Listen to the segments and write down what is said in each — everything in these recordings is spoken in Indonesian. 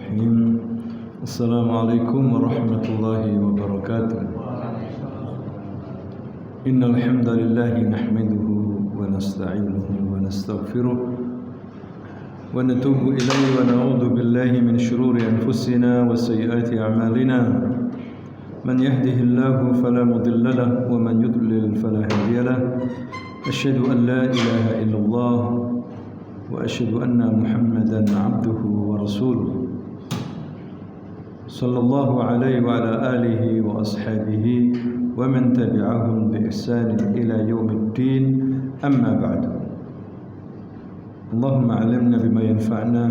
Bismillahirrahmanirrahim. Assalamualaikum warahmatullahi wabarakatuh. Innal hamdalillah nahmaduhu wa nasta'inuhu wa nastaghfiruh wa natubu ilayhi wa na'udzu billahi min shururi anfusina wa sayyiati a'malina. Man yahdihillahu fala mudilla lahu wa man yudlil fala hadiya lahu. Asyhadu an la ilaha illallah wa asyhadu anna Muhammadan 'abduhu wa rasuluh. Sallallahu alaihi wa ala alihi wa ashabihi wa man tabi'ahum bi ihsan ila yaumiddin. Amma ba'du. Allahumma 'allimna bima yanfa'una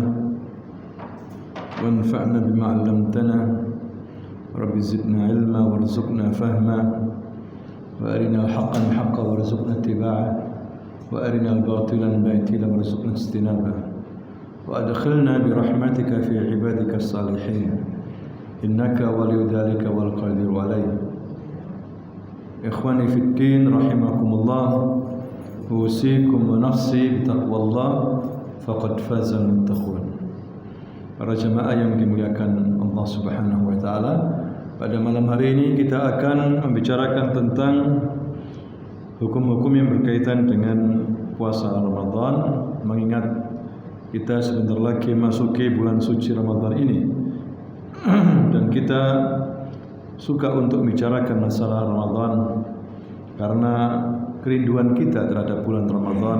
wanfa'na bima 'allamtana. Rabbi zidna 'ilma warzuqna fahma wa arina al-haqqan haqqan warzuqna ittiba'ah wa arina al-batilan batilan warzuqna ijtinabah wa adkhilna bi rahmatika fi 'ibadika as-salihin innaka waliyyu dzalika wal qadiru alayh. Ikhwani fid din rahimakumullah, usikum wa nafsi bitaqwallah faqad faza al-muttaqun. Para jemaah yang dimuliakan Allah Subhanahu wa taala, pada malam hari ini kita akan membicarakan tentang hukum-hukum yang berkaitan dengan puasa Ramadan, mengingat kita sebentar lagi masuki bulan suci Ramadan ini. Dan kita suka untuk membicarakan masalah Ramadan karena kerinduan kita terhadap bulan Ramadan.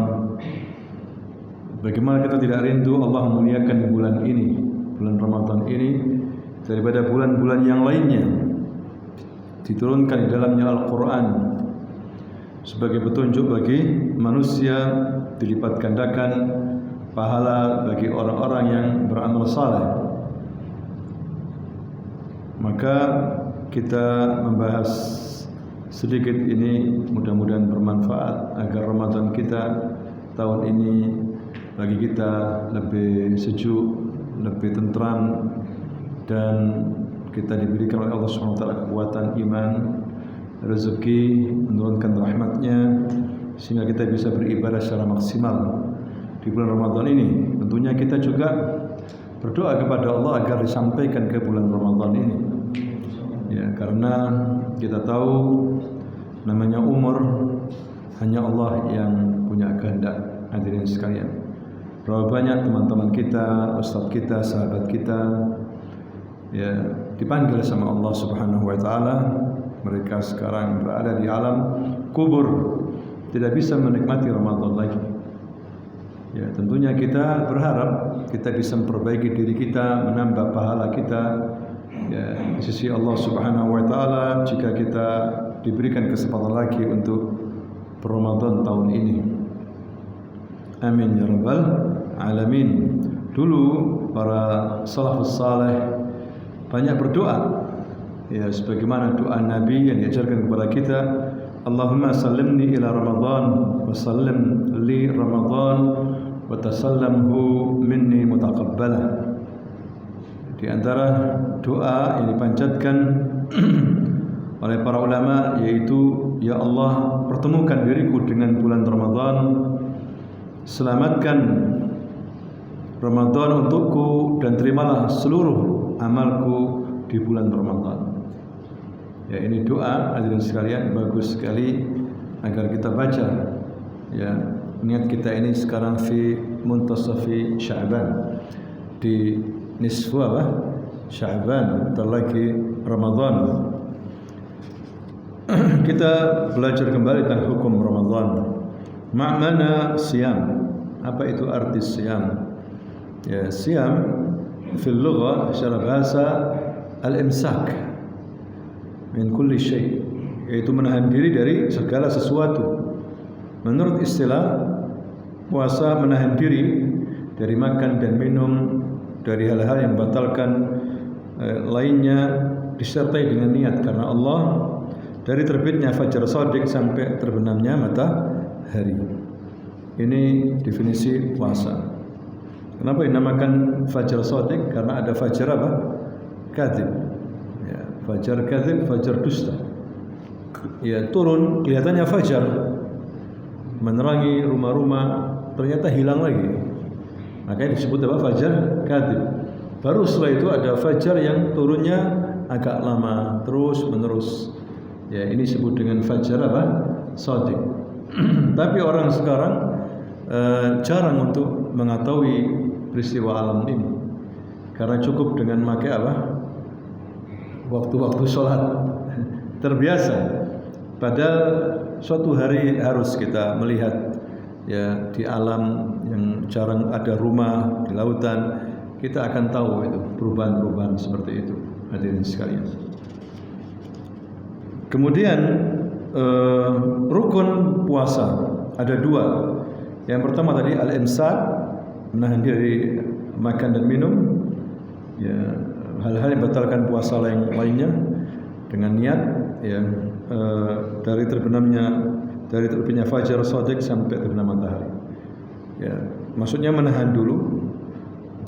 Bagaimana kita tidak rindu Allah memuliakan bulan ini, bulan Ramadan ini, daripada bulan-bulan yang lainnya. Diturunkan di dalamnya Al-Quran sebagai petunjuk bagi manusia, dilipat gandakan pahala bagi orang-orang yang beramal saleh. Maka kita membahas sedikit ini, mudah-mudahan bermanfaat agar Ramadan kita tahun ini bagi kita lebih sejuk, lebih tentram, dan kita diberikan oleh Allah SWT kekuatan iman, rezeki, menurunkan rahmatnya, sehingga kita bisa beribadah secara maksimal di bulan Ramadan ini. Tentunya kita juga berdoa kepada Allah agar disampaikan ke bulan Ramadan ini, ya, karena kita tahu namanya umur hanya Allah yang punya kehendak. Hadirin sekalian, berapa banyak teman-teman kita, ustaz kita, sahabat kita, ya, dipanggil sama Allah Subhanahu wa taala. Mereka sekarang berada di alam kubur, tidak bisa menikmati Ramadan lagi. Ya, tentunya kita berharap kita bisa memperbaiki diri kita, menambah pahala kita, ya, di sisi Allah Subhanahu wa taala jika kita diberikan kesempatan lagi untuk Ramadan tahun ini. Amin ya rabbal alamin. Dulu para salafus saleh banyak berdoa, ya, sebagaimana doa Nabi yang diajarkan kepada kita, Allahumma sallimni ila Ramadan wa sallim li Ramadan wa tasallamhu minni mutaqabbalah. Di antara doa yang dipanjatkan oleh para ulama yaitu, ya Allah, pertemukan diriku dengan bulan Ramadan, selamatkan Ramadan untukku, dan terimalah seluruh amalku di bulan Ramadan. Ya, ini doa hadirin sekalian bagus sekali agar kita baca. Ya, niat kita ini sekarang fi muntasafi Sya'ban, di nisfu Sya'ban, bentar lagi Ramadan. Kita belajar kembali tentang hukum Ramadan. Ma'mana siyam. Apa itu arti siyam? Ya, siyam fil lugha secara bahasa al-imsak min kulli syai', yaitu menahan diri dari segala sesuatu. Menurut istilah puasa, menahan diri dari makan dan minum, dari hal-hal yang membatalkan lainnya, disertai dengan niat karena Allah, dari terbitnya fajar shadiq sampai terbenamnya matahari. Ini definisi puasa. Kenapa dinamakan fajar shadiq? Karena ada fajar apa? Kadzib. Ya, fajar kadzib, fajar dusta. Ya, turun kelihatannya fajar, menerangi rumah-rumah, ternyata hilang lagi. Makanya disebut apa? Fajar kadzib. Baru setelah itu ada fajar yang turunnya agak lama, terus menerus. Ya, ini disebut dengan fajar apa? Shadiq. Tapi orang sekarang jarang untuk mengetahui peristiwa alam ini, karena cukup dengan pakai apa? Waktu-waktu sholat. Terbiasa. Padahal suatu hari harus kita melihat ya di alam yang jarang ada rumah di lautan, kita akan tahu itu perubahan-perubahan seperti itu, hadirin sekalian. Kemudian rukun puasa ada dua. Yang pertama tadi al-imsak, menahan diri makan dan minum, ya, hal-hal yang batalkan puasa lainnya dengan niat, ya, dari terbitnya fajar shadiq sampai terbenam matahari. Ya, maksudnya menahan dulu.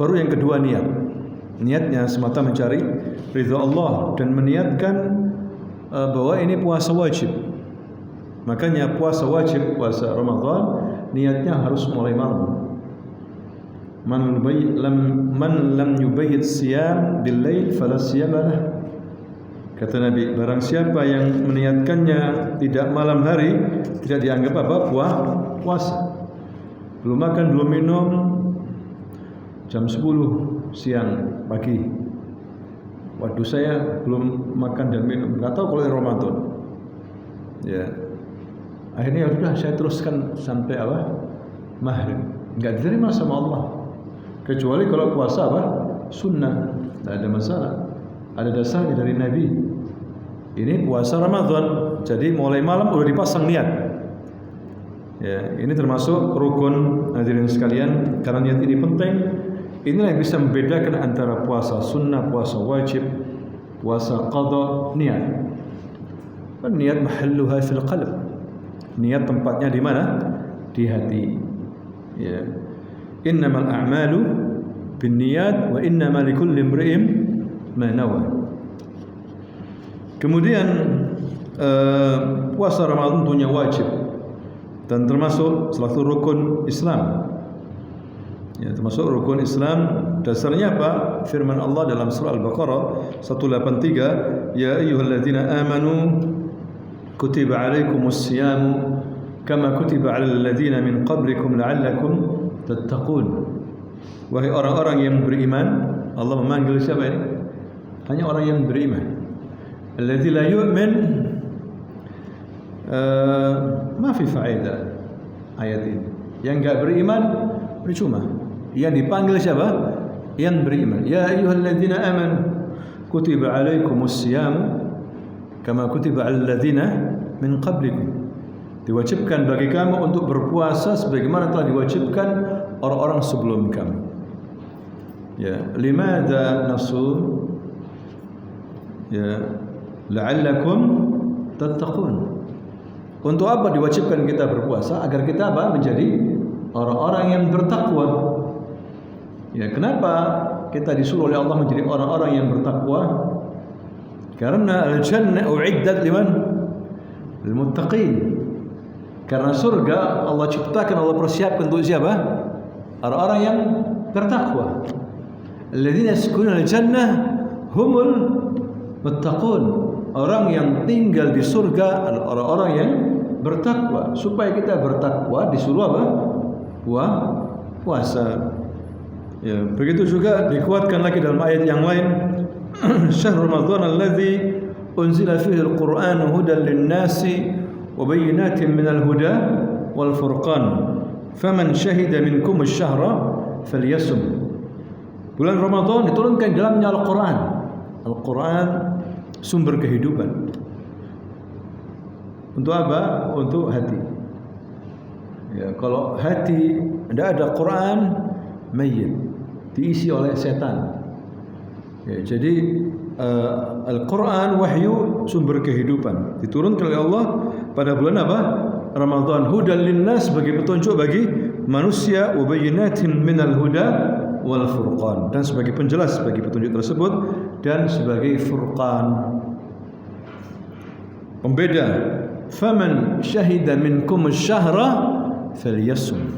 Baru yang kedua niat. Niatnya semata mencari ridha Allah dan meniatkan bahwa ini puasa wajib. Makanya puasa wajib, puasa Ramadan, niatnya harus mulai malam. Man lam yubayyit siyam bil lail fala siyam lah. Kata Nabi, barang siapa yang meniatkannya tidak malam hari, tidak dianggap apa? Puasa. Belum makan, belum minum, jam 10 siang pagi. Waduh, saya belum makan dan minum, nggak tahu kalau ini Ramadan. Ya, akhirnya sudah saya teruskan sampai apa? Maghrib. Nggak diterima sama Allah. Kecuali kalau puasa apa? Sunnah, tidak ada masalah. Ada dasarnya dari Nabi. Ini puasa Ramadan, jadi mulai malam udah dipasang niat. Ya, ini termasuk rukun, hadirin sekalian, karena niat ini penting. Inilah yang bisa membedakan antara puasa sunnah, puasa wajib, puasa qadha, niat. Niat mahalluha fil qalb. Niat tempatnya di mana? Di hati. Ya. Innamal a'malu binniyat wa innamal likulli imri'in ma nawa. Kemudian puasa Ramadan tentunya wajib dan termasuk salah satu rukun Islam. Ya, termasuk rukun Islam. Dasarnya apa? Firman Allah dalam surah Al-Baqarah 183, ya ayyuhalladzina amanu kutiba alaikumus siyamu kama kutiba alal ladzina min qablikum la'allakum tattaqun. Wahai orang-orang yang beriman, Allah memanggil siapa ini? Hanya orang yang beriman. Alladzi la yu'min ma fi faedah ayat ini. Yang enggak beriman percuma. Yang dipanggil siapa? Yang beriman. Ya ayyuhalladzina amanu kutiba alaikumus siyam kama kutiba alal ladzina min qablikum. Diwajibkan bagi kamu untuk berpuasa sebagaimana telah diwajibkan orang-orang sebelum kamu. Ya, limadza nasum? Ya, la'allakum tattaqun. Untuk apa diwajibkan kita berpuasa? Agar kita apa? Menjadi orang-orang yang bertakwa. Ya, kenapa kita disuruh oleh Allah menjadi orang-orang yang bertakwa? Karena al-jannah u'iddat liman? Lil muttaqin. Karena surga Allah ciptakan, Allah persiapkan untuk siapa? Orang-orang yang bertakwa. Alladzina yaskununa al-jannah humul muttaqun. Orang yang tinggal di surga adalah orang-orang yang bertakwa. Supaya kita bertakwa disuruh apa? Puasa. Ya, begitu juga dikuatkan lagi dalam ayat yang lain. Syahrul Ramadan alladzi unzila fihi al-Qur'an hudan lin-nasi wa bayyinatin minal huda wal furqan. Faman syahida minkum asy-syahra falyasum. Bulan Ramadan diturunkan dalamnya Al-Qur'an. Al-Qur'an sumber kehidupan. Untuk apa? Untuk hati. Ya, kalau hati tidak ada Quran, mayyit, diisi oleh setan. Ya, jadi Al-Quran wahyu sumber kehidupan diturunkan oleh Allah pada bulan apa? Ramadan. Hudan linnas, sebagai petunjuk bagi manusia, wa bayyinatin minal huda wal furqan, dan sebagai penjelas bagi petunjuk tersebut dan sebagai furqan, pembeda. Faman syahida minkum asy-syahra falyasum.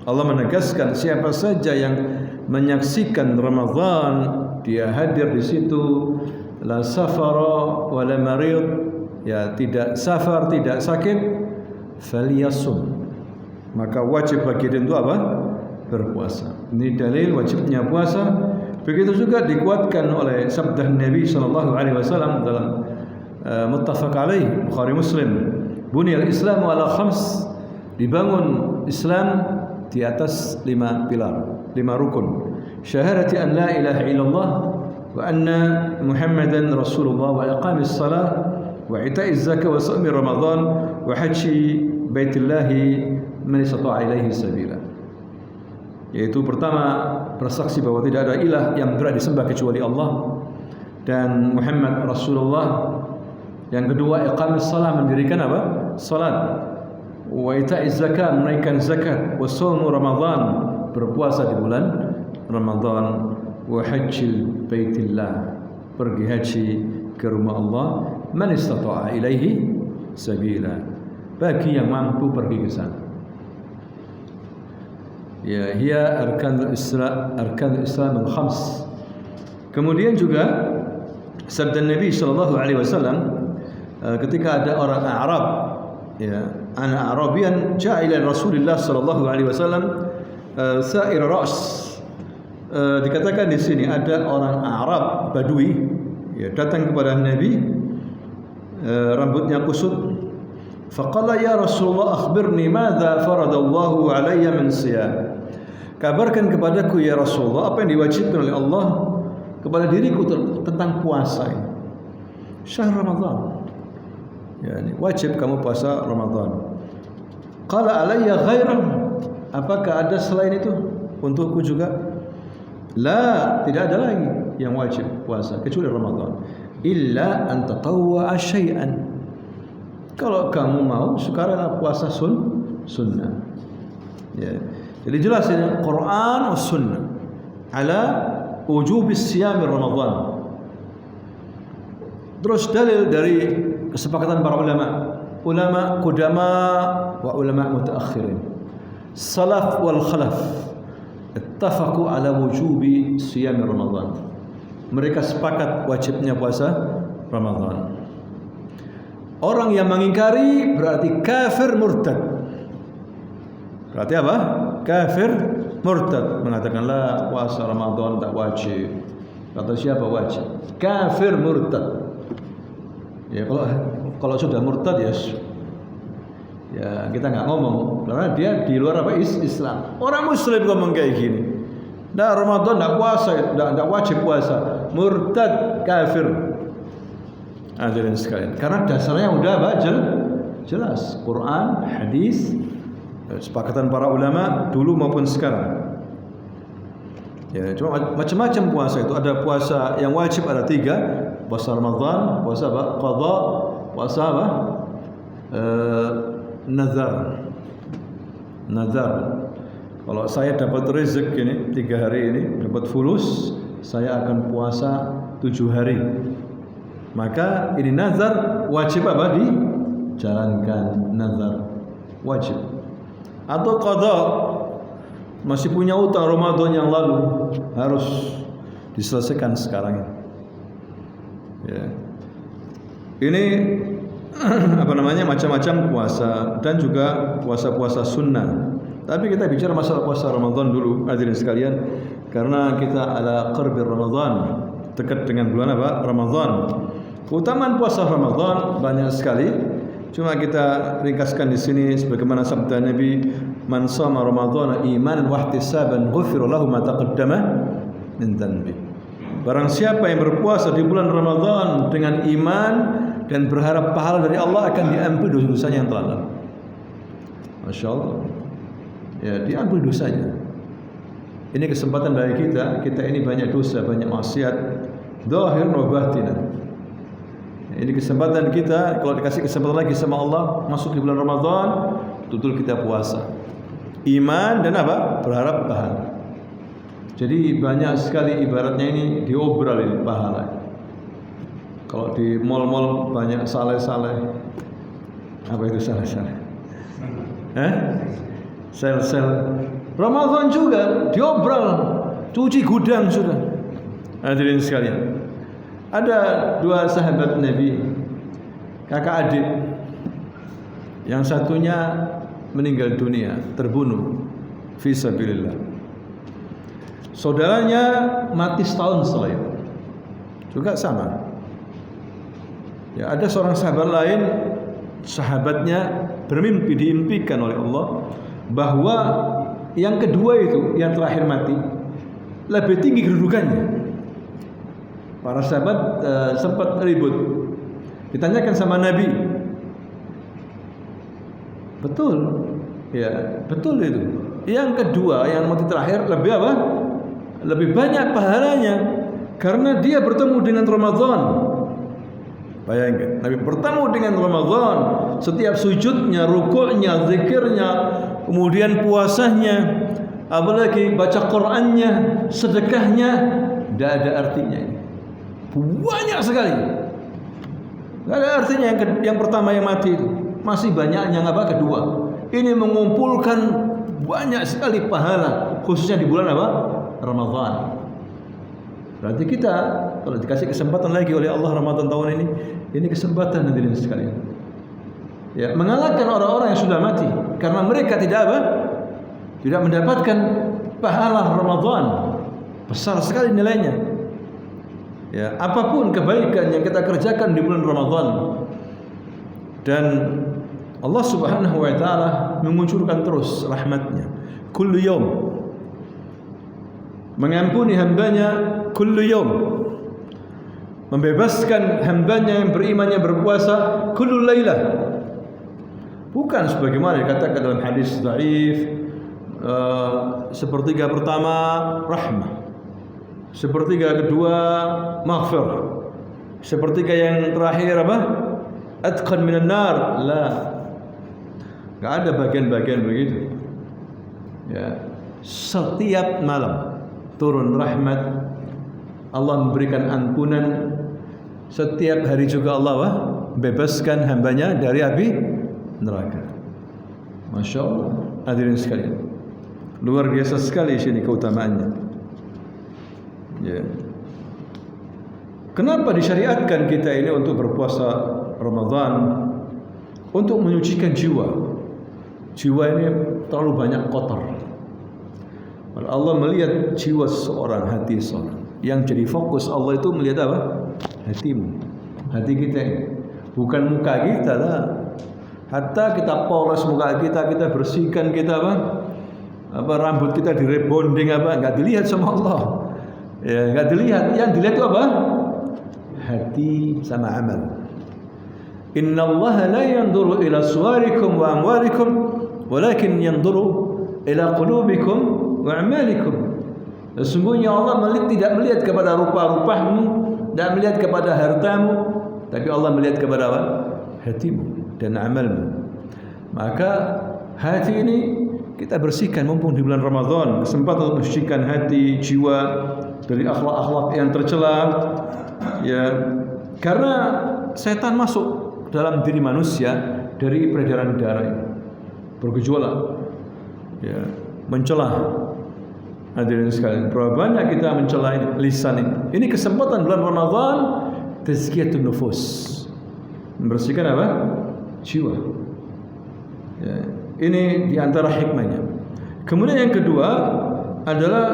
Allah menegaskan siapa saja yang menyaksikan Ramadan, dia hadir di situ, la safara wa la marid, ya tidak safar, tidak sakit, falyasum, maka wajib bagi dia itu apa? Berpuasa. Ini dalil wajibnya puasa. Begitu juga dikuatkan oleh sabda Nabi sallallahu alaihi wasallam dalam muttafaq alaih Bukhari Muslim, buniyal Islam ala khams, dibangun Islam di atas 5 pilar, 5 rukun. Syahadati an la ilaha illallah wa anna Muhammadan Rasulullah wa iqamis salah wa ita'iz zakah wa shaumi Ramadan wa haji Baitullah man istata'a ilaihi sabila. Yaitu pertama, bersaksi bahwa tidak ada ilah yang berhak disembah kecuali Allah dan Muhammad Rasulullah. Yang kedua, iqamis salat, mendirikan apa? Salat. Wa ita'iz zakah, menunaikan zakat. Wa shaumu Ramadan, berpuasa di bulan Ramadan. Wa hajjil baitillah, pergi haji ke rumah Allah. Man istata'a ilaihi sabila, bagi yang mampu pergi ke sana. Ya, hiya arkanul Islam al-khams. Kemudian juga sabda Nabi sallallahu alaihi wasallam ketika ada orang Arab, ya, ana Arabian ja'a ila Rasulillah sallallahu alaihi wasallam sa'ir ra's. Dikatakan di sini ada orang Arab Badui, ya, datang kepada Nabi, rambutnya kusut. Faqala ya Rasulullah akhbirni madza faradallahu alayya min siyam. Kabarkan kepadaku ya Rasulullah apa yang diwajibkan oleh Allah kepada diriku tentang puasa ini. Syahr Ramadan. Yani wajib kamu puasa Ramadan. Qala alayya ghairan? Apakah ada selain itu untukku juga? La, tidak ada lagi yang wajib puasa kecuali Ramadan. Illa an tatawwa'a syai'an. Kalau kamu mau sekarang puasa sunnah. Ya. Jadi jelas ini Quran dan sunnah ala wujub siyam Ramadan. Terus dalil dari kesepakatan para ulama qudama wa ulama mutaakhirin, salaf wal khalaf, ittafaqu ala wujub siyam Ramadan. Mereka sepakat wajibnya puasa Ramadan. Orang yang mengingkari berarti kafir murtad. Berarti apa? Kafir murtad, mengatakanlah puasa Ramadan tak wajib. Kata siapa wajib? Kafir murtad. Ya, kalau sudah murtad ya kita nggak ngomong karena dia di luar apa Islam. Orang Muslim ngomong kayak gini. Nah, Ramadan tak puasa, tak wajib puasa. Murtad, kafir. Hadirin sekalian, karena dasarnya udah jelas, Quran, hadis, sepakatan para ulama dulu maupun sekarang. Ya, cuma macam-macam puasa itu. Ada puasa yang wajib, ada 3, puasa Ramadan, puasa apa? Qadha, puasa apa? Nazar. Kalau saya dapat rezeki ini 3 hari ini, dapat fulus, saya akan puasa 7 hari. Maka ini nazar wajib apa? Dijalankan. Nazar wajib. Atau qadha, masih punya utang Ramadan yang lalu, harus diselesaikan sekarang. Ya. Ini macam-macam puasa dan juga puasa-puasa sunnah. Tapi kita bicara masalah puasa Ramadan dulu, hadirin sekalian, karena kita ala qarbi Ramadan, dekat dengan bulan apa? Ramadan. Keutamaan puasa Ramadan banyak sekali. Cuma kita ringkaskan di sini sebagaimana sabda Nabi, "Man shama Ramadhana imanan wa ihtisaban ghufira lahu ma taqaddama min dhanbi." Barang siapa yang berpuasa di bulan Ramadan dengan iman dan berharap pahala dari Allah, akan diampuni dosa-dosanya yang telah lalu. Masya Allah. Ya, diampuni dosanya. Ini kesempatan bagi kita. Kita ini banyak dosa, banyak maksiat, zahir wa batinan. Ini kesempatan kita, kalau dikasih kesempatan lagi sama Allah, masuk di bulan Ramadan, betul kita puasa. Iman dan apa? Berharap pahala. Jadi banyak sekali ibaratnya ini diobral ini pahala. Kalau di mal-mal banyak saleh-saleh. Apa itu saleh-saleh? Sel-sel. Ramadan juga diobral. cuci gudang sudah. Hadirin sekalian, ada dua sahabat Nabi, kakak adik. Yang satunya meninggal dunia, terbunuh fi sabilillah. Saudaranya mati setahun setelah itu. Juga sama. Ya, ada seorang sahabat lain, sahabatnya bermimpi, diimpikan oleh Allah bahwa yang kedua itu, yang terakhir mati, lebih tinggi kedudukannya. Para sahabat sempat ribut. Ditanyakan sama Nabi. Betul. Ya, betul itu. Yang kedua, yang mati terakhir lebih apa? Lebih banyak pahalanya karena dia bertemu dengan Ramadan. Bayangkan, Nabi bertemu dengan Ramadan, setiap sujudnya, rukuknya, zikirnya, kemudian puasanya, apalagi baca Qur'annya, sedekahnya, tidak ada artinya. Banyak sekali. Tidak ada artinya yang pertama yang mati itu. Masih banyak yang apa? Kedua. Ini mengumpulkan banyak sekali pahala, khususnya di bulan apa? Ramadan. Berarti kita kalau dikasih kesempatan lagi oleh Allah Ramadan tahun ini kesempatan hadirin sekalian. Ya, mengalahkan orang-orang yang sudah mati karena mereka tidak apa? Tidak mendapatkan pahala Ramadan. Besar sekali nilainya. Ya, apapun kebaikan yang kita kerjakan di bulan Ramadan, dan Allah Subhanahu wa taala mengucurkan terus rahmatnya. Kullu yaum, mengampuni hambanya kullu yaum, membebaskan hambanya yang berimannya berpuasa kullu lailah. Bukan sebagaimana dikatakan dalam hadis dhaif, sepertiga pertama rahmah, sepertiga kedua maghfirah, sepertiga yang terakhir apa? Atqan minan nar. La, enggak ada bagian-bagian begitu. Ya, setiap malam turun rahmat, Allah memberikan ampunan. Setiap hari juga Allah bebaskan hambanya dari api neraka. Masya Allah, hadirin sekalian, luar biasa sekali sini keutamaannya. Ya. Kenapa disyariatkan kita ini untuk berpuasa Ramadan? Untuk menyucikan jiwa. Jiwa ini terlalu banyak kotor. Allah melihat jiwa seseorang, hati seseorang. Yang jadi fokus Allah itu melihat apa? Hatimu, hati kita ini. Bukan muka kita lah. Hatta kita poles muka kita, kita bersihkan, kita apa rambut kita direbonding apa, enggak dilihat sama Allah. Ya, enggak dilihat. Yang dilihat itu apa? Hati sama amal. Innallaha la yanzuru ila suwarikum wa amwalikum, walakin yanzuru ila qulubikum wa a'malikum. Sesungguhnya Allah tidak melihat kepada rupa-rupamu, tidak melihat kepada hartamu, tapi Allah melihat kepada apa? Hatimu dan amalmu. Maka hati ini kita bersihkan mumpung di bulan Ramadan, kesempatan untuk mensucikan hati, jiwa dari akhlak-akhlak yang tercela. Ya, karena setan masuk dalam diri manusia dari peredaran darah, bergejolak, ya, mencela. Hadirin sekalian, berapa banyak kita mencela lisan ini. Ini kesempatan bulan Ramadan, tazkiyatun nufus, membersihkan apa? Jiwa. Ya, ini diantara hikmahnya. Kemudian yang kedua adalah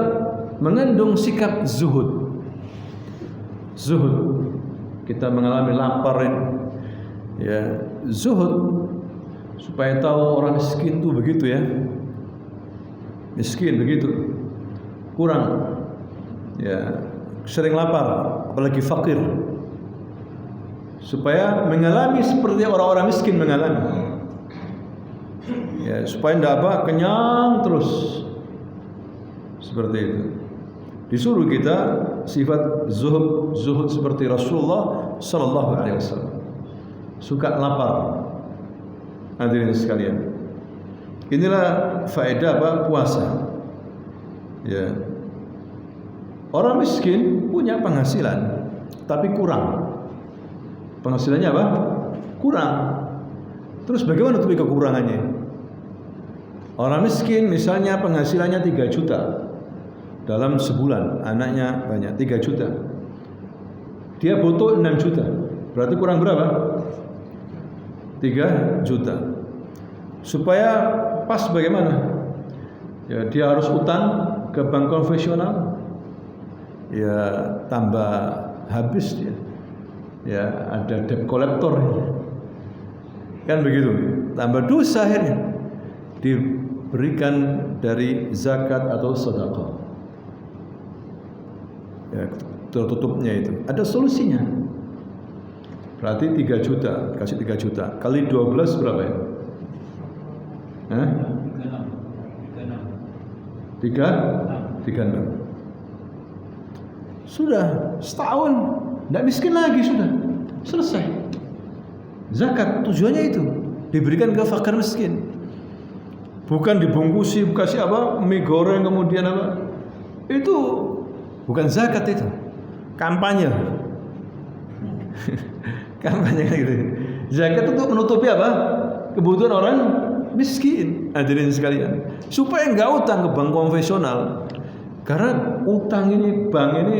mengandung sikap zuhud. Zuhud, kita mengalami lapar ini. Ya, zuhud supaya tahu orang miskin itu begitu ya. Miskin begitu, kurang, ya, sering lapar, apalagi fakir. Supaya mengalami seperti orang-orang miskin mengalami. Ya, supaya tidak apa, kenyang terus. Seperti itu. Disuruh kita sifat zuhud seperti Rasulullah sallallahu alaihi wasallam. Suka lapar. Hadirin sekalian, inilah faedah apa? Puasa. Ya. Orang miskin punya penghasilan tapi kurang. Penghasilannya apa? Kurang. Terus bagaimana tutupi kekurangannya? Orang miskin misalnya penghasilannya 3 juta. dalam sebulan, anaknya banyak 3 juta. Dia butuh 6 juta. Berarti kurang berapa? 3 juta. Supaya pas bagaimana? Ya, dia harus utang ke bank konvensional. Ya, tambah habis dia. Ya, ada debt collector. Kan begitu. Tambah dosa akhirnya. Diberikan dari zakat atau sedekah. Ya, tertutupnya itu. Ada solusinya. Berarti 3 juta, kasih 3 juta. Kali 12 berapa ya? 36. Sudah setahun, tidak miskin lagi sudah. Selesai. Zakat tujuannya itu diberikan ke fakir miskin. Bukan dibungkusi, kasih apa? Mie goreng kemudian apa? Itu bukan zakat itu. Kampanye. Kampanye gitu. Zakat itu menutupi apa? Kebutuhan orang miskin. Hadirin sekalian. Supaya enggak utang ke bank konvensional. Karena utang ini, bank ini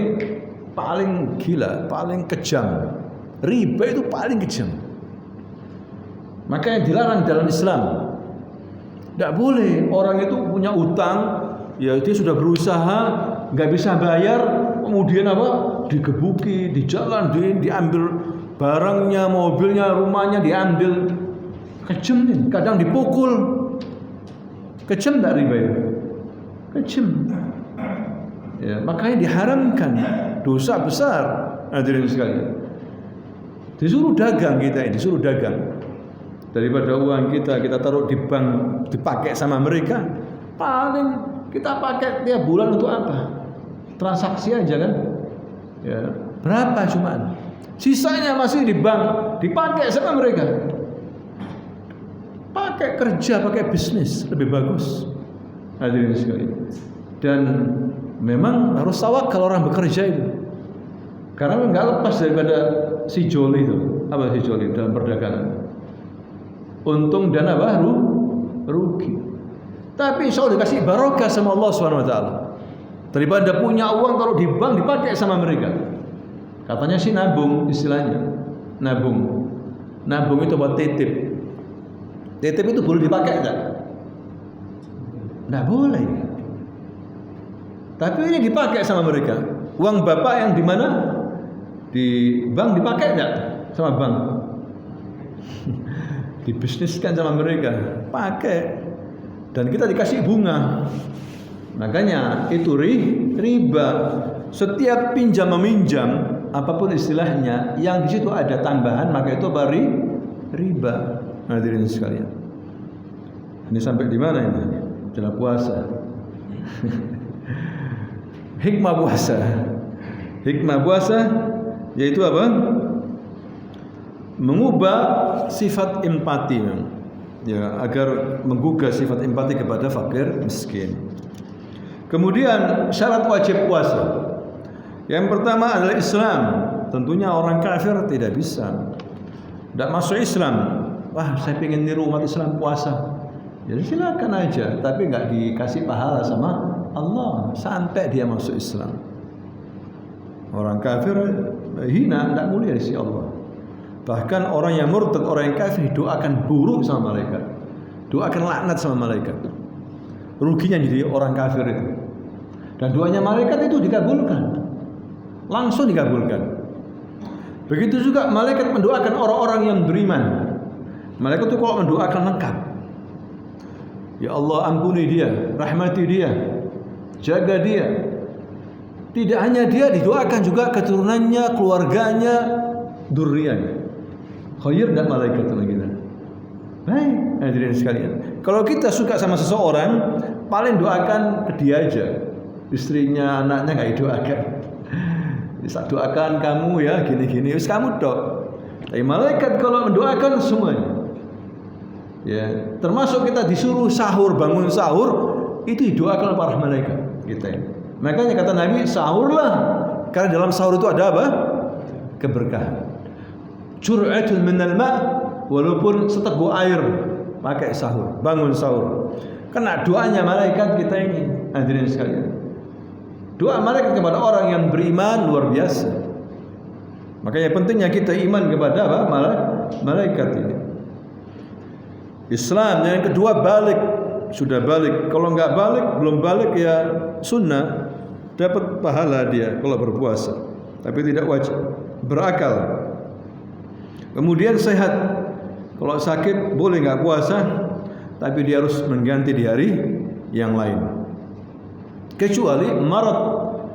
paling gila, paling kejam. Riba itu paling kejam. Makanya dilarang dalam Islam. Tidak boleh orang itu punya utang, ya dia sudah berusaha, nggak bisa bayar, kemudian apa? Digebuki, di jalan, diambil barangnya, mobilnya, rumahnya diambil. Kejam nih, kadang dipukul. Kejam tak riba itu? Kejam. Ya, makanya diharamkan, dosa besar. Hadirin sekalian. Disuruh dagang kita ini, disuruh dagang. Daripada uang kita taruh di bank dipakai sama mereka, paling kita pakai tiap bulan untuk apa? Transaksi aja kan? Ya, berapa cuman? Sisanya masih di bank dipakai sama mereka. Pakai kerja, pakai bisnis lebih bagus. Hadirin sekalian. Dan memang harus tawakal orang bekerja itu. Karena nggak lepas daripada si joli itu. Apa si joli dalam perdagangan? Untung dan apa? Rugi. Tapi insya Allah dikasih barokah sama Allah SWT. Daripada punya uang taruh di bank dipakai sama mereka. Katanya sih nabung istilahnya. Nabung itu buat titip. Titip itu boleh dipakai enggak? Enggak boleh. Tapi ini dipakai sama mereka. Uang bapak yang di mana? Di bank dipakai enggak sama bank? Dibisniskan sama mereka, pakai, dan kita dikasih bunga. Makanya itu riba. Setiap pinjam meminjam, apapun istilahnya, yang di situ ada tambahan, maka itu apa? Riba. Hadirin sekalian. Ini sampai di mana ini? Jelang puasa. Hikmah puasa. Hikmah puasa yaitu apa? Mengubah sifat empati, ya, agar menggugah sifat empati kepada fakir miskin. Kemudian syarat wajib puasa. Yang pertama adalah Islam. Tentunya orang kafir tidak bisa. Tidak masuk Islam. Wah, saya ingin niru umat Islam puasa. Jadi silakan aja, tapi nggak dikasih pahala sama Allah sampai dia masuk Islam. Orang kafir hina, tidak mulia di sisi Allah. Bahkan orang yang murtad, orang yang kafir doakan buruk sama malaikat, doakan laknat sama malaikat. Ruginya jadi orang kafir itu. Dan doanya malaikat itu dikabulkan, langsung dikabulkan. Begitu juga malaikat mendoakan orang-orang yang beriman. Malaikat itu kalau mendoakan lengkap. Ya Allah, ampuni dia, rahmati dia, jaga dia. Tidak hanya dia, didoakan juga keturunannya, keluarganya, dzurriyyahnya. Khair dan malaikat kita. Baik, hadirin sekalian. Kalau kita suka sama seseorang, paling doakan ke dia aja. Istrinya, anaknya enggak didoakan. Bisa doakan kamu ya, gini-gini. Wis kamu dok. Tapi malaikat kalau mendoakan semuanya. Ya, termasuk kita disuruh sahur, bangun sahur, itu didoakan oleh para malaikat kita. Makanya kata Nabi, sahurlah. Karena dalam sahur itu ada apa? Keberkahan. Jur'atul minal ma', walaupun seteguk air, pakai sahur, bangun sahur. Kena doanya malaikat kita ini, hadirin sekalian. Doa malaikat kepada orang yang beriman luar biasa. Makanya pentingnya kita iman kepada apa? Malaikat ini. Islam yang kedua balik, sudah balik. Kalau enggak balik, belum balik ya sunnah, dapat pahala dia kalau berpuasa, tapi tidak wajib. Berakal. Kemudian sehat. Kalau sakit boleh enggak puasa, tapi dia harus mengganti di hari yang lain. Kecuali marat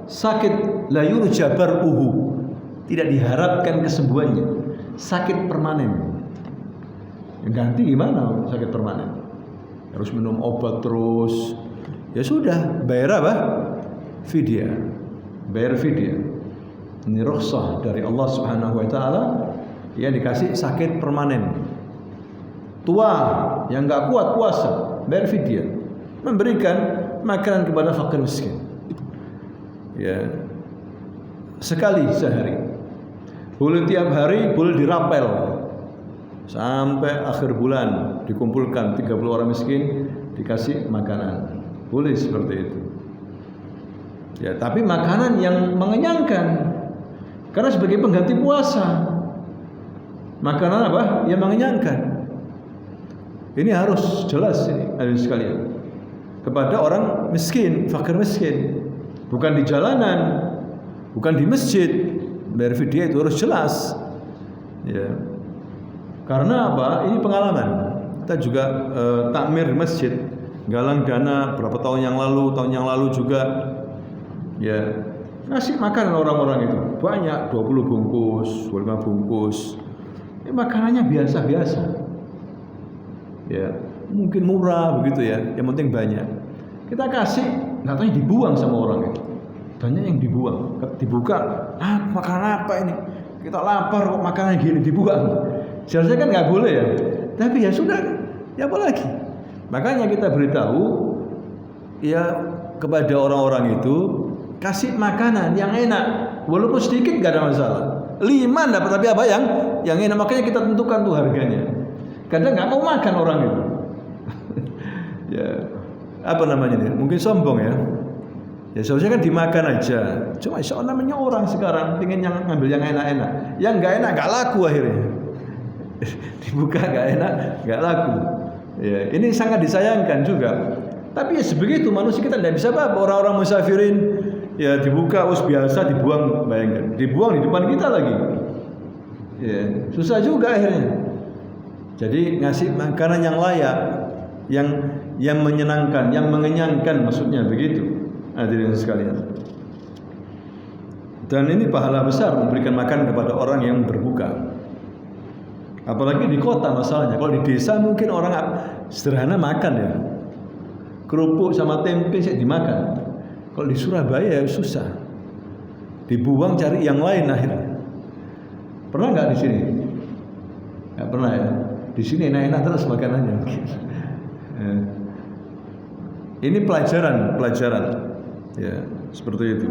sakit la yurja bar'uhu, tidak diharapkan kesembuhannya, sakit permanen. Ganti gimana sakit permanen? Harus minum obat terus. Ya sudah, bayar apa? Fidyah. Bayar fidyah. Ini rukhsah dari Allah Subhanahu wa taala yang dikasih sakit permanen. Tua yang enggak kuat puasa, bayar fidyah. Memberikan makanan kepada fakir miskin. Ya. Sekali sehari. Boleh tiap hari, boleh dirapel. Sampai akhir bulan dikumpulkan 30 orang miskin, dikasih makanan. Boleh seperti itu. Ya, tapi makanan yang mengenyangkan. Karena sebagai pengganti puasa. Makanan apa? Yang mengenyangkan. Ini harus jelas ini, hadirin sekalian. Kepada orang miskin, fakir miskin, bukan di jalanan, bukan di masjid. Bayar fidyah itu harus jelas. Ya. Karena apa? Ini pengalaman. Kita juga takmir di masjid, galang dana berapa tahun yang lalu juga, ya ngasih makan orang-orang itu banyak, 20 bungkus, 25 bungkus. Ini makanannya biasa-biasa. Ya, mungkin murah begitu ya, yang penting banyak. Kita kasih, nggak tahu dibuang sama orang itu. Banyak yang dibuang, dibuka, makan apa ini? Kita lapar kok makanan gini dibuang. Seharusnya kan nggak boleh ya, tapi ya sudah, ya apa lagi? Makanya kita beritahu ya kepada orang-orang itu, kasih makanan yang enak, walaupun sedikit nggak ada masalah. 5 dapat, tapi apa yang enak, makanya kita tentukan tuh harganya. Kadang nggak mau makan orang itu. Ya, apa namanya dia? Mungkin sombong ya. Ya seharusnya kan dimakan aja. Cuma namanya orang sekarang ingin yang ngambil yang enak-enak, yang nggak enak nggak laku akhirnya. Dibuka nggak enak, nggak laku. Ya, ini sangat disayangkan juga. Tapi ya sebegitu manusia, kita tidak bisa apa. Orang-orang musafirin ya dibuka, biasa dibuang, bayangkan. Dibuang di depan kita lagi. Ya, susah juga akhirnya. Jadi ngasih makanan yang layak, yang menyenangkan, yang mengenyangkan, maksudnya begitu. Hadirin sekalian. Dan ini pahala besar memberikan makan kepada orang yang berbuka. Apalagi di kota masalahnya. Kalau di desa mungkin orang sederhana makan ya. Kerupuk sama tempe sih dimakan. Kalau di Surabaya ya susah. Dibuang cari yang lain akhirnya. Pernah nggak di sini? Nggak pernah ya. Di sini enak-enak terus makanannya. Ini pelajaran. Ya, seperti itu.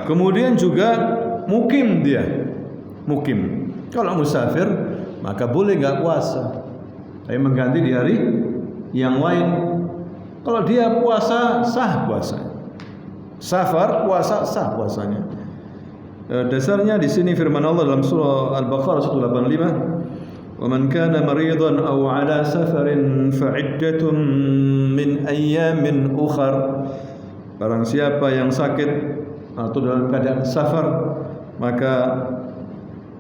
Kemudian juga mukim dia. Mukim. Kalau musafir maka boleh nggak puasa, tapi mengganti di hari yang lain. Kalau dia puasa, sah puasanya. Safar puasa, sah puasanya. Dasarnya di sini firman Allah dalam surah Al-Baqarah 185, "Wa man kana maridan aw 'ala safarin fa 'iddatun min ayyamin ukhar." Barang siapa yang sakit atau dalam keadaan safar, maka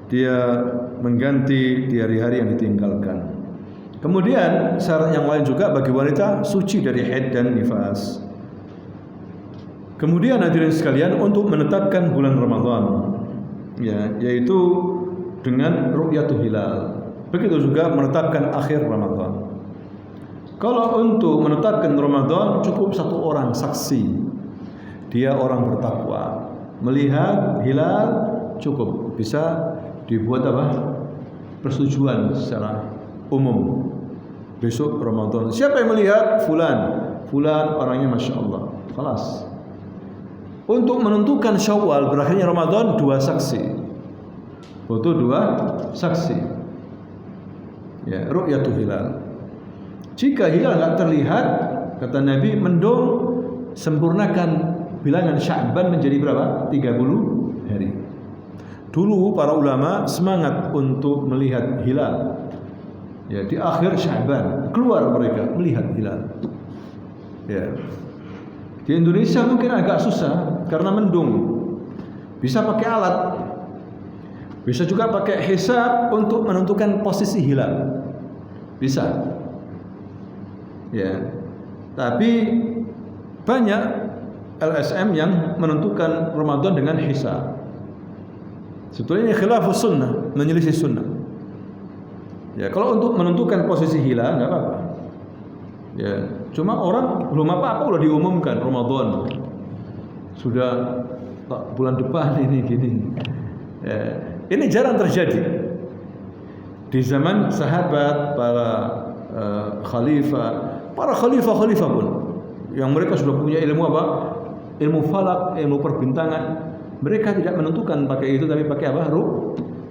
dia mengganti di hari-hari yang ditinggalkan. Kemudian syarat yang lain juga bagi wanita suci dari haid dan nifas. Kemudian hadirin sekalian, untuk menetapkan bulan Ramadan, ya, yaitu dengan ru'yatul hilal. Begitu juga menetapkan akhir Ramadan. Kalau untuk menetapkan Ramadan cukup 1 orang saksi. Dia orang bertakwa, melihat hilal cukup, bisa dibuat apa? Persetujuan secara umum. Besok Ramadan. Siapa yang melihat? Fulan orangnya Masya Allah. Kelas. Untuk menentukan Syawal berakhirnya Ramadan, 2 saksi. Butuh 2 saksi. Ya, ru'yatul hilal. Jika hilal enggak terlihat, kata Nabi, mendung sempurnakan bilangan Sya'ban menjadi berapa? 30 hari. Dulu para ulama semangat untuk melihat hilal. Ya, di akhir Sya'ban keluar mereka melihat hilal. Ya. Di Indonesia mungkin agak susah karena mendung. Bisa pakai alat. Bisa juga pakai hisab untuk menentukan posisi hilal. Bisa. Ya. Tapi banyak LSM yang menentukan Ramadan dengan hisab. Sebetulnya ini khilafus sunnah, menyelisih sunnah. Ya, kalau untuk menentukan posisi hilal enggak apa-apa. Ya, cuma orang belum apa-apa udah diumumkan Ramadan. Sudah bulan depan ini gini. Ya, ini jarang terjadi. Di zaman sahabat, para khalifah pun yang mereka sudah punya ilmu apa? Ilmu falak, ilmu perbintangan. Mereka tidak menentukan pakai itu, tapi pakai apa?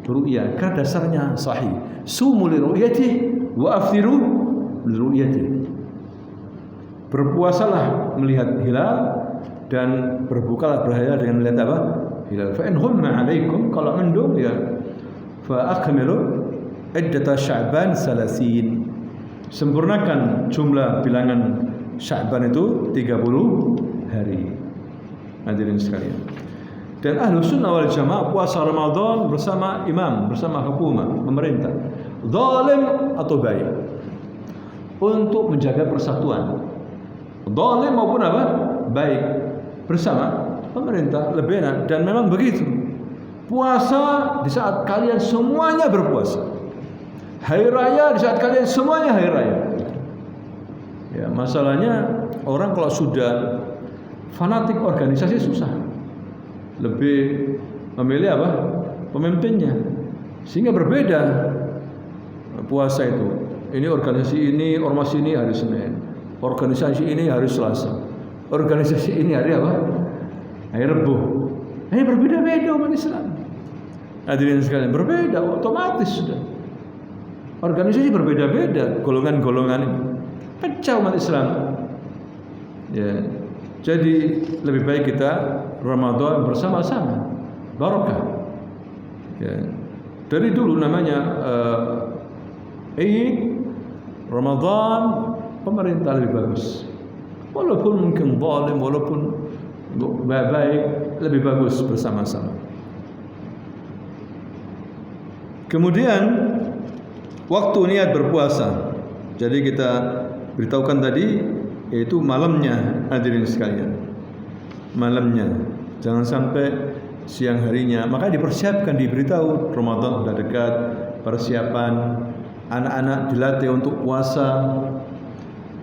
Ru'yah. Karena dasarnya sahih. Sumu li ru'yatihi wa aftiru li ru'yatihi. Berpuasalah melihat hilal dan berbukalah berhayal dengan melihat apa? Hilal. Fa in humma 'alaikum, kalau mendung ya fa akmilu iddata Sya'ban 30. Sempurnakan jumlah bilangan Sya'ban itu 30 hari. Hadirin sekalian. Dan ahlu sunnah wal jamaah puasa Ramadan bersama imam, bersama hukumah, pemerintah, zalim atau baik, untuk menjaga persatuan. Zalim maupun apa? Baik, bersama pemerintah lebih enak. Dan memang begitu. Puasa di saat kalian semuanya berpuasa. Hari raya di saat kalian semuanya hari raya. Ya, masalahnya orang kalau sudah fanatik organisasi susah. Lebih memilih apa? Pemimpinnya. Sehingga berbeda puasa itu. Ini organisasi ini, ormas ini hari Senin. Organisasi ini hari Selasa. Organisasi ini hari apa? Hari Rabu. Ini berbeda-beda umat Islam. Hadirin sekalian, berbeda otomatis sudah. Organisasi berbeda-beda, golongan-golongan ini. Pecah umat Islam. Ya. Jadi lebih baik kita Ramadan bersama-sama, barakah. Ya. Dari dulu namanya Eid Ramadan, pemerintah lebih bagus. Walaupun mungkin zalim, walaupun baik, lebih bagus bersama-sama. Kemudian waktu niat berpuasa. Jadi kita beritahukan tadi, yaitu malamnya, hadirin sekalian. Malamnya, jangan sampai siang harinya. Maka dipersiapkan, diberitahu Ramadan sudah dekat, persiapan, anak-anak dilatih untuk puasa.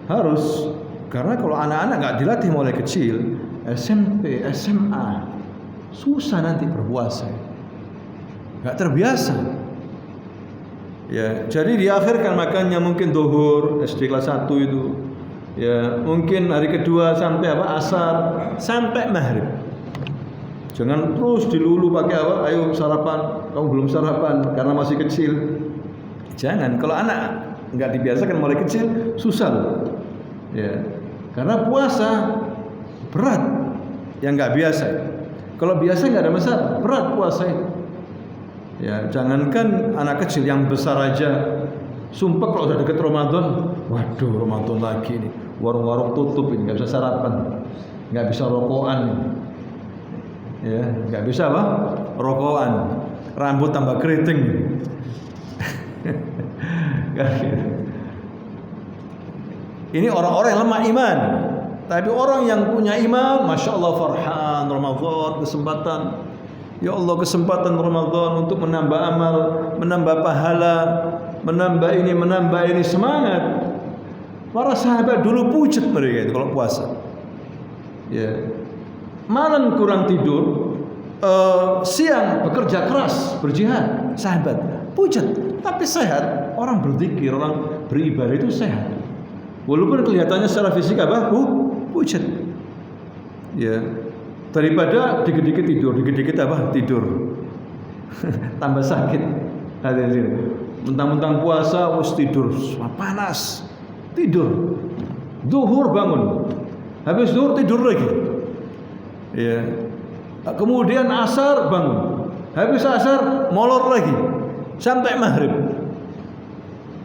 Harus, karena kalau anak-anak nggak dilatih mulai kecil, SMP, SMA, susah nanti berpuasa, nggak terbiasa. Ya, jadi diakhirkan makannya mungkin zuhur, SD kelas 1 itu. Ya, mungkin hari kedua sampai apa? Asar, sampai maghrib. Jangan terus dilulu pakai apa? Ayo sarapan, kamu belum sarapan karena masih kecil. Jangan, kalau anak nggak dibiasakan mulai kecil, susah loh. Ya, karena puasa berat, yang nggak biasa. Kalau biasa nggak ada masalah, berat puasa itu. Ya, jangankan anak kecil, yang besar aja sumpah kalau sudah dekat Ramadan, waduh Ramadan lagi nih, warung-warung tutup ini, nggak bisa sarapan, nggak bisa rokokan, ya nggak bisa apa, rokokan, rambut tambah keriting. Ini orang-orang yang lemah iman. Tapi orang yang punya iman, masya Allah, farhan Ramadan, kesempatan. Ya Allah, kesempatan Ramadan untuk menambah amal, menambah pahala, menambah ini, semangat. Para sahabat dulu pucat mereka itu kalau puasa. Ya, malam kurang tidur, siang bekerja keras, berjihad, sahabat pucat, tapi sehat. Orang berzikir, orang beribadah itu sehat. Walaupun kelihatannya secara fisik apa? Pucat. Ya, daripada dikit-dikit tidur, dikit-dikit apa? Tidur. Tambah sakit. Hadirin. Mentang-mentang puasa, harus tidur, panas, tidur. Zuhur bangun, habis zuhur tidur lagi. Ya. Kemudian asar bangun. Habis asar molor lagi sampai maghrib.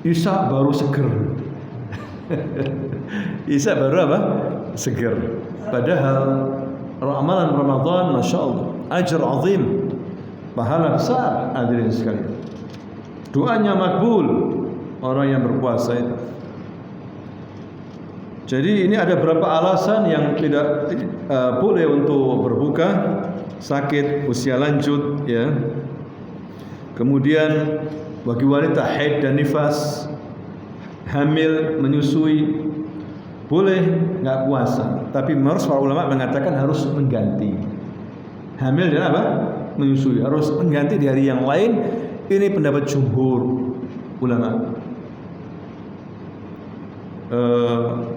Isya baru seger. Isya baru apa? Seger. Padahal amalan Ramadan, masya Allah, ajar azim, pahala besar hadirin sekalian. Doanya makbul orang yang berpuasa itu. Jadi ini ada beberapa alasan yang tidak boleh untuk berbuka: sakit, usia lanjut, ya. Kemudian bagi wanita haid dan nifas, hamil, menyusui, boleh nggak puasa. Tapi para ulama mengatakan harus mengganti. Hamil dan apa? Menyusui harus mengganti di hari yang lain. Ini pendapat jumhur ulama.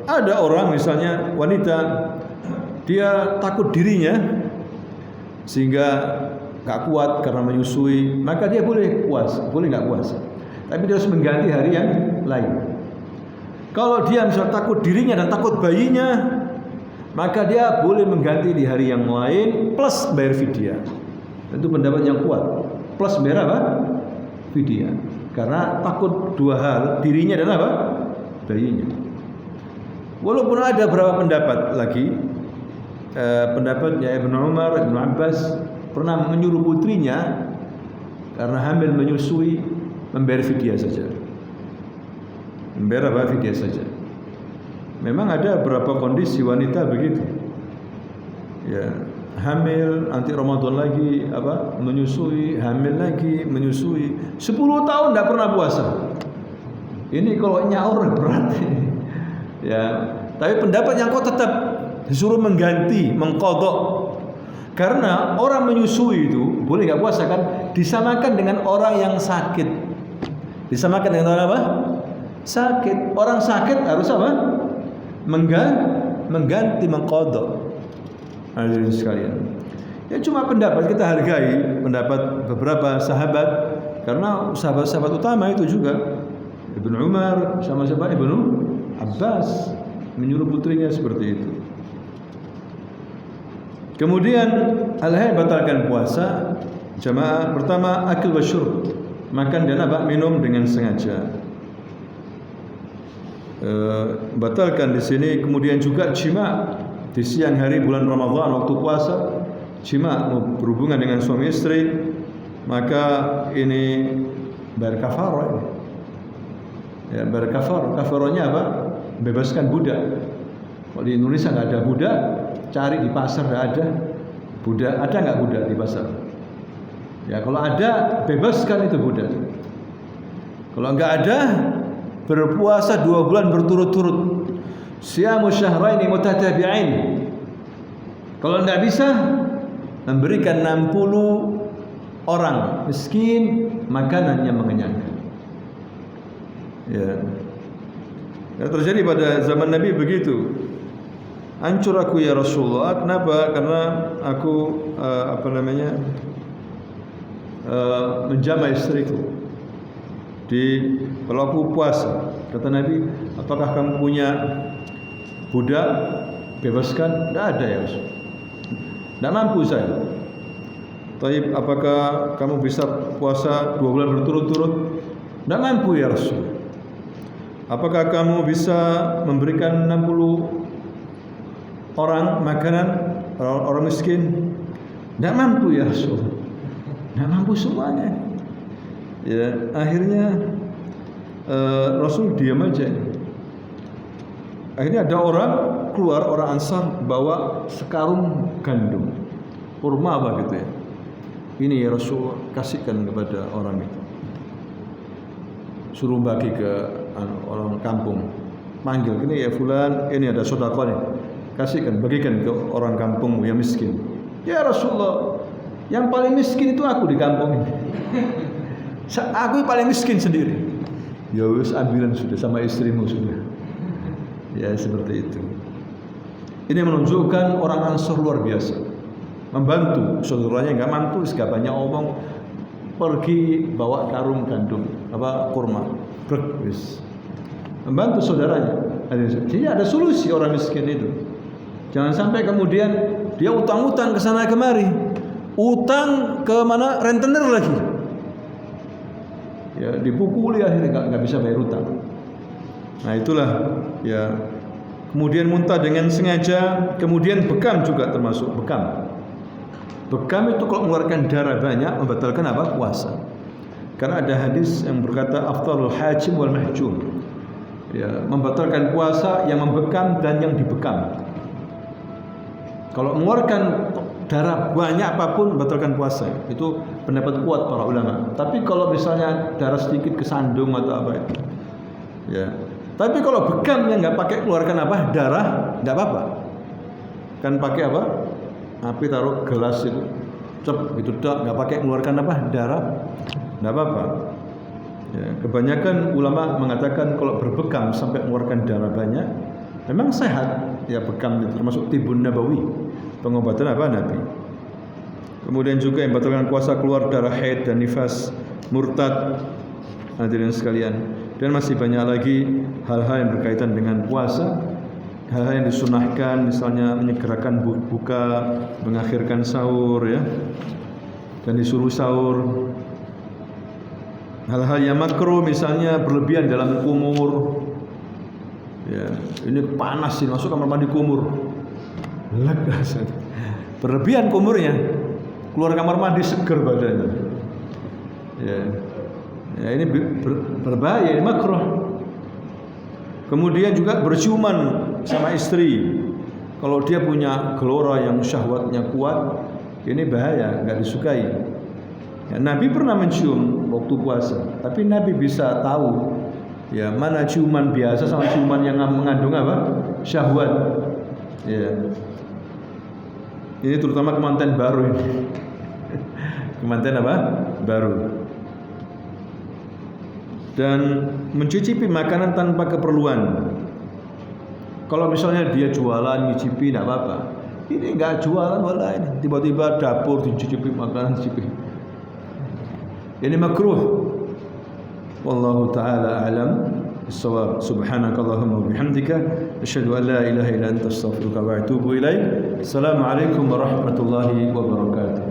Ada orang misalnya wanita, dia takut dirinya sehingga nggak kuat karena menyusui, maka dia boleh puasa, boleh nggak puasa, tapi dia harus mengganti hari yang lain. Kalau dia misalnya takut dirinya dan takut bayinya, maka dia boleh mengganti di hari yang lain plus bayar fidyah. Itu pendapat yang kuat. Plus bayar apa? Fidyah. Karena takut dua hal, dirinya dan apa? Bayinya. Walaupun ada beberapa pendapat lagi, pendapatnya Ibnu Umar, Ibnu Abbas pernah menyuruh putrinya karena hamil menyusui membayar fidyah saja. Membayar apa? Fidyah saja. Memang ada beberapa kondisi wanita begitu. Ya, hamil, nanti Ramadan lagi apa? Menyusui, hamil lagi, menyusui. 10 tahun tidak pernah puasa. Ini kalau nyaur berat. Ya, tapi pendapat yang kau tetap disuruh mengganti, mengqadha. Karena orang menyusui itu boleh enggak puasa kan? Disamakan dengan orang yang sakit. Disamakan dengan orang apa? Sakit. Orang sakit harus apa? Mengganti, mengqadha. Hadirin sekalian. Ya cuma pendapat, kita hargai pendapat beberapa sahabat, karena sahabat-sahabat utama itu juga Ibnu Umar sama siapa? Ibnu Abbas menyuruh putrinya seperti itu. Kemudian hal-hal yang batalkan puasa jamaah, pertama akil wa syurb, makan dan apa? Minum dengan sengaja. Batalkan di sini. Kemudian juga jima di siang hari bulan Ramadan waktu puasa, jima berhubungan dengan suami istri, maka ini berkafarah. Ya, berkafarah. Kafarahnya apa? Bebaskan budak. Kalau di Indonesia nggak ada budak, cari di pasar nggak ada budak. Ada nggak budak di pasar? Ya kalau ada, bebaskan itu budak. Kalau nggak ada, berpuasa 2 bulan berturut-turut. Siyamu syahraini mutatabi'ain. Kalau nggak bisa, memberikan 60 orang miskin makanan yang mengenyangkan. Ya. Yang terjadi pada zaman Nabi begitu. Hancur aku ya Rasulullah. Kenapa? Karena aku menjamah istriku kalau aku puasa. Kata Nabi, apakah kamu punya budak? Bebaskan. Tidak ada ya Rasul. Tidak mampu saya. Tapi apakah kamu bisa puasa 2 bulan berturut-turut? Tidak mampu ya Rasul. Apakah kamu bisa memberikan 60 orang makanan, orang miskin? Tidak mampu ya Rasul. Tidak mampu semuanya. Ya, akhirnya Rasul diam aja. Akhirnya ada orang keluar, orang Ansar bawa sekarung gandum, kurma apa gitu ya. Ini ya Rasul, kasihkan kepada orang itu. Suruh bagi ke orang kampung. Manggil, ini ya fulan, ini ada sedekah nih. Kasihkan, bagikan ke orang kampungmu yang miskin. Ya Rasulullah, yang paling miskin itu aku di kampung ini. Aku paling miskin sendiri. Ya wis, ambilan sudah sama istrimu sudah. Ya seperti itu. Ini menunjukkan orang Ansor luar biasa, membantu saudaranya nggak mampu, gak banyak omong, pergi bawa karung gandum kurma, membantu saudaranya. Jadi ada solusi orang miskin itu. Jangan sampai kemudian dia utang-utang ke sana kemari, utang ke mana rentenir lagi, ya dipukuli akhirnya nggak bisa bayar utang. Nah itulah ya. Kemudian muntah dengan sengaja, kemudian bekam juga termasuk bekam. Bekam itu kalau mengeluarkan darah banyak membatalkan apa? Puasa. Karena ada hadis yang berkata afdalul hajim wal mahjum. Ya, membatalkan puasa yang membekam dan yang dibekam. Kalau mengeluarkan darah banyak apapun membatalkan puasa. Itu pendapat kuat para ulama. Tapi kalau misalnya darah sedikit kesandung atau apa itu, ya. Tapi kalau bekam yang nggak pakai keluarkan apa darah, nggak apa-apa. Kan pakai apa? Api taruh gelas itu, cep gitu dak, nggak pakai keluarkan apa darah, nggak apa-apa. Ya, kebanyakan ulama mengatakan kalau berbekam sampai mengeluarkan darah banyak, memang sehat. Ya bekam itu termasuk tibun nabawi, pengobatan apa Nabi. Kemudian juga yang membatalkan puasa keluar darah haid dan nifas, murtad, hadirin sekalian. Dan masih banyak lagi hal-hal yang berkaitan dengan puasa, hal-hal yang disunahkan, misalnya menyegerakan buka, mengakhirkan sahur, ya, dan disuruh sahur. Hal-hal yang makruh, misalnya berlebihan dalam kumur. Ya, ini panas sih, masuk kamar mandi kumur. Berlebihan kumurnya, keluar kamar mandi seger badannya. Ya. Ya, ini berbahaya, ini makruh. Kemudian juga berciuman sama istri. Kalau dia punya gelora yang syahwatnya kuat, ini bahaya, nggak disukai. Ya, Nabi pernah mencium waktu puasa, tapi Nabi bisa tahu ya mana ciuman biasa sama ciuman yang mengandung apa? Syahwat. Ya. Ini terutama kemanten baru ini. Kemanten apa? Baru. Dan mencicipi makanan tanpa keperluan. Kalau misalnya dia jualan, ngicipi, tidak apa-apa. Ini enggak jualan, walah ini. Tiba-tiba dapur dicicipi makanan, cicipi. Ini makruh. Wallahu ta'ala a'lam bissawab. Subhanakallahumma wa bihamdika asyhadu an la ilaha illa anta astaghfiruka wa atubu ilaik. Assalamualaikum warahmatullahi wabarakatuh.